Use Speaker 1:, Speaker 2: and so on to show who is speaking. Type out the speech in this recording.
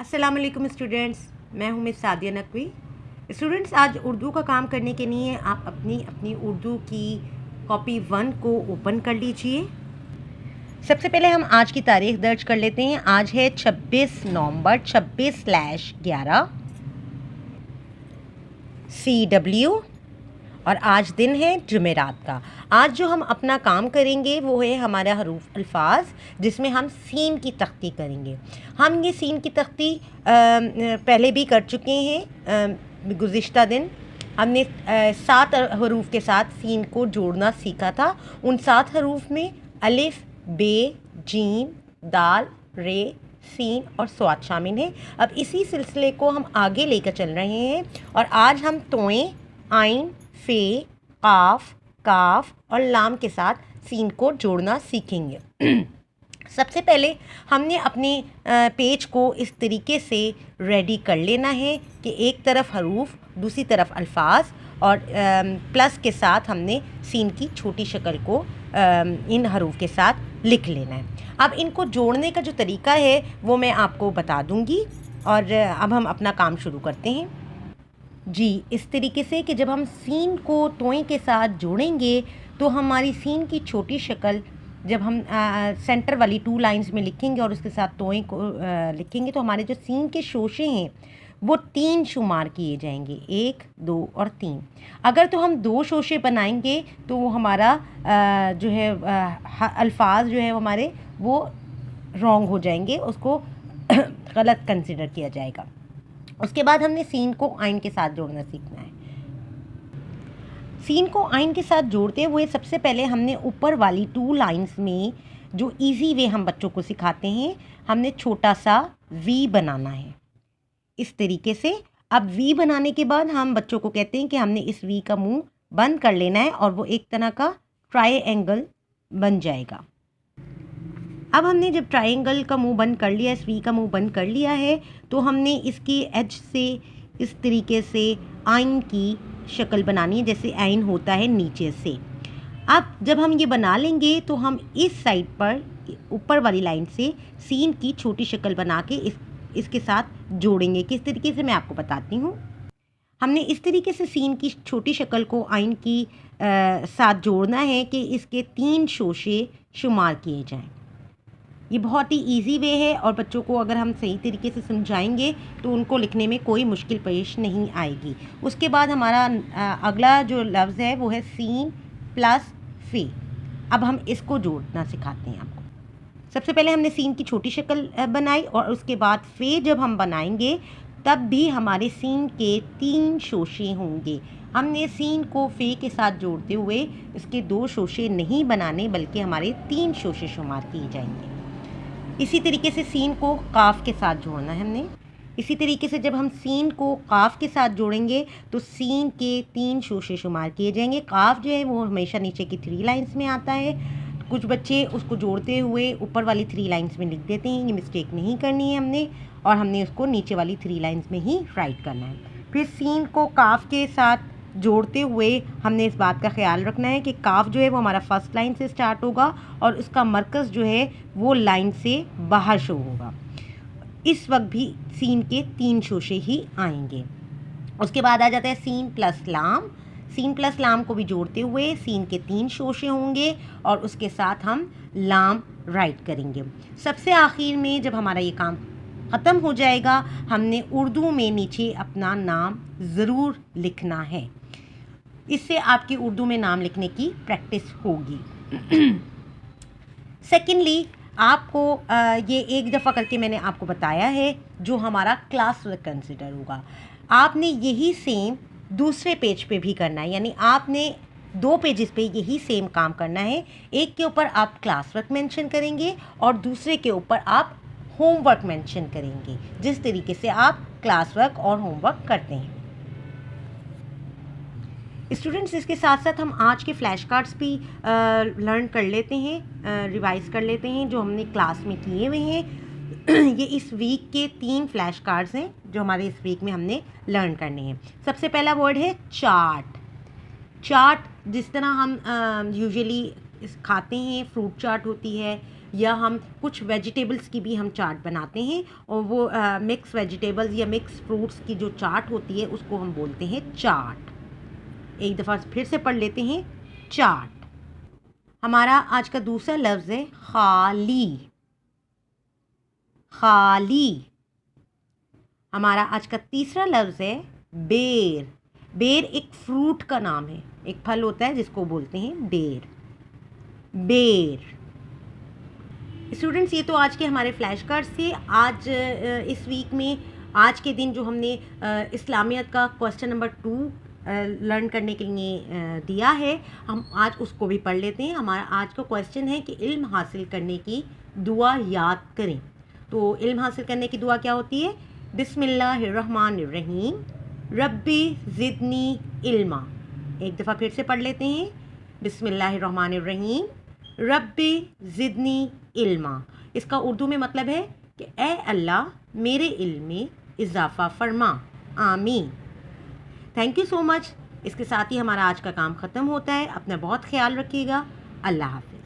Speaker 1: अस्सलाम वालेकुम स्टूडेंट्स, मैं हूं मिस सादिया नकवी। स्टूडेंट्स, आज उर्दू का काम करने के लिए आप अपनी अपनी उर्दू की कॉपी 1 को ओपन कर लीजिए। सबसे पहले हम आज की तारीख दर्ज कर लेते हैं। आज है 26 नवंबर 26/11 CW और आज दिन है जुमेरात का। आज जो हम अपना काम करेंगे वो है हमारा हरूफ अल्फाज, जिसमें हम सीन की तख्ती करेंगे। हम ये सीन की तख्ती पहले भी कर चुके हैं। गुज़िश्ता दिन हमने 7 हरूफ के साथ सीन को जोड़ना सीखा था। उन 7 हरूफ में अलिफ, बे, जीम, दाल, रे, सीन और स्वाद शामिल हैं। अब इसी सिलसिले को हम आगे लेकर चल रहे हैं और आज हम तोएं, आइन, फे, काफ, काफ और लाम के साथ सीन को जोड़ना सीखेंगे। सबसे पहले हमने अपने पेज को इस तरीके से रेडी कर लेना है कि एक तरफ हरूफ, दूसरी तरफ अल्फाज और प्लस के साथ हमने सीन की छोटी शक्ल को इन हरूफ के साथ लिख लेना है। अब इनको जोड़ने का जो तरीका है वो मैं आपको बता दूंगी और अब हम अपना काम शुरू करते हैं। जी, इस तरीके से कि जब हम सीन को तोएं के साथ जोड़ेंगे तो हमारी सीन की छोटी शक्ल जब हम सेंटर वाली 2 लाइंस में लिखेंगे और उसके साथ तोएं को लिखेंगे तो हमारे जो सीन के शोशे हैं वो 3 शुमार किए जाएंगे, 1, 2 और 3। अगर तो हम 2 शोशे बनाएंगे तो वो हमारा जो है अल्फाज जो है हमारे वो रॉन्ग हो जाएंगे, उसको गलत कंसिडर किया जाएगा। उसके बाद हमने सीन को आइन के साथ जोड़ना सीखना है। सीन को आइन के साथ जोड़ते हुए सबसे पहले हमने ऊपर वाली 2 लाइंस में जो इजी वे हम बच्चों को सिखाते हैं, हमने छोटा सा वी बनाना है इस तरीके से। अब वी बनाने के बाद हम बच्चों को कहते हैं कि हमने इस वी का मुंह बंद कर लेना है और वो एक तरह का ट्रायंगल बन जाएगा। अब हमने जब ट्रायंगल का मुंह बंद कर लिया, इस वी का मुंह बंद कर लिया है, तो हमने इसकी एज से इस तरीके से आइन की शक्ल बनानी है, जैसे आइन होता है नीचे से। अब जब हम ये बना लेंगे तो हम इस साइड पर ऊपर वाली लाइन से सीन की छोटी शक्ल बना के इसके साथ जोड़ेंगे। किस तरीके से मैं आपको बताती हूँ। हमने इस तरीके से सीन की छोटी शक्ल को आइन की साथ जोड़ना है कि इसके 3 शोशे शुमार किए जाएं। ये बहुत ही इजी वे है और बच्चों को अगर हम सही तरीके से समझाएंगे तो उनको लिखने में कोई मुश्किल पेश नहीं आएगी। उसके बाद हमारा अगला जो लफ्ज़ है वो है सीन प्लस फे। अब हम इसको जोड़ना सिखाते हैं आपको। सबसे पहले हमने सीन की छोटी शक्ल बनाई और उसके बाद फे जब हम बनाएंगे तब भी हमारे सीन के 3 शोशे होंगे। हमने सीन को फे के साथ जोड़ते हुए इसके 2 शोशे नहीं बनाने, बल्कि हमारे 3 शोशे शुमार किए जाएंगे। इसी तरीके से सीन को काफ के साथ जोड़ना है हमने। इसी तरीके से जब हम सीन को काफ के साथ जोड़ेंगे तो सीन के 3 शोशे शुमार किए जाएंगे। काफ जो है वो हमेशा नीचे की 3 लाइंस में आता है। कुछ बच्चे उसको जोड़ते हुए ऊपर वाली 3 लाइंस में लिख देते हैं, ये मिस्टेक नहीं करनी है हमने, और हमने उसको नीचे वाली 3 लाइंस में ही राइट करना है। फिर सीन को काफ के साथ जोड़ते हुए हमने इस बात का ख्याल रखना है कि काफ जो है वो हमारा फर्स्ट लाइन से स्टार्ट होगा और उसका मरकज़ जो है वो लाइन से बाहर शो होगा। इस वक्त भी सीन के 3 शोशे ही आएंगे। उसके बाद आ जाता है सीन प्लस लाम। सीन प्लस लाम को भी जोड़ते हुए सीन के 3 शोशे होंगे और उसके साथ हम लाम राइट करेंगे। सबसे आखिर में जब हमारा ये काम ख़त्म हो जाएगा, हमने उर्दू में नीचे अपना नाम ज़रूर लिखना है। इससे आपकी उर्दू में नाम लिखने की प्रैक्टिस होगी। सेकेंडली, आपको ये एक दफ़ा करके मैंने आपको बताया है जो हमारा क्लास वर्क कंसिडर होगा। आपने यही सेम दूसरे पेज पे भी करना है, यानी आपने 2 पेजेस पे यही सेम काम करना है। एक के ऊपर आप क्लास वर्क मेंशन करेंगे और दूसरे के ऊपर आप होमवर्क मेंशन करेंगे, जिस तरीके से आप क्लास वर्क और होमवर्क करते हैं। स्टूडेंट्स, इसके साथ साथ हम आज के फ्लैश कार्ड्स भी लर्न कर लेते हैं, रिवाइज कर लेते हैं जो हमने क्लास में किए हुए हैं। ये इस वीक के 3 फ्लैश कार्ड्स हैं जो हमारे इस वीक में हमने लर्न करने हैं। सबसे पहला वर्ड है चाट। चाट जिस तरह हम यूजुअली खाते हैं, फ्रूट चाट होती है, या हम कुछ वेजिटेबल्स की भी हम चाट बनाते हैं, और वो मिक्स वेजिटेबल्स या मिक्स फ्रूट्स की जो चाट होती है उसको हम बोलते हैं चाट। एक दफ़ा फिर से पढ़ लेते हैं, चाट। हमारा आज का दूसरा लफ्ज़ है खाली। खाली। हमारा आज का तीसरा लफ्ज़ है बेर। बेर एक फ्रूट का नाम है, एक फल होता है जिसको बोलते हैं बेर। बेर। स्टूडेंट्स, ये तो आज के हमारे फ्लैश कार्ड्स थे। आज इस वीक में आज के दिन जो हमने इस्लामियत का क्वेश्चन नंबर 2 लर्न करने के लिए दिया है, हम आज उसको भी पढ़ लेते हैं। हमारा आज का क्वेश्चन है कि इल्म हासिल करने की दुआ याद करें। तो इल्म हासिल करने की दुआ क्या होती है? बिस्मिल्लाहिर्रहमानिर्रहीम, रब्बी ज़िदनी इल्मा। एक दफ़ा फिर से पढ़ लेते हैं, बिस्मिल्लाहिर्रहमानिर्रहीम, रब्बी ज़िदनी इल्मा। इसका उर्दू में मतलब है कि ए अल्लाह मेरे इल्म में इजाफ़ा फरमा, आमीन। Thank you so much. इसके साथ ही हमारा आज का काम ख़त्म होता है। अपना बहुत ख्याल रखिएगा। अल्लाह हाफ़िज़।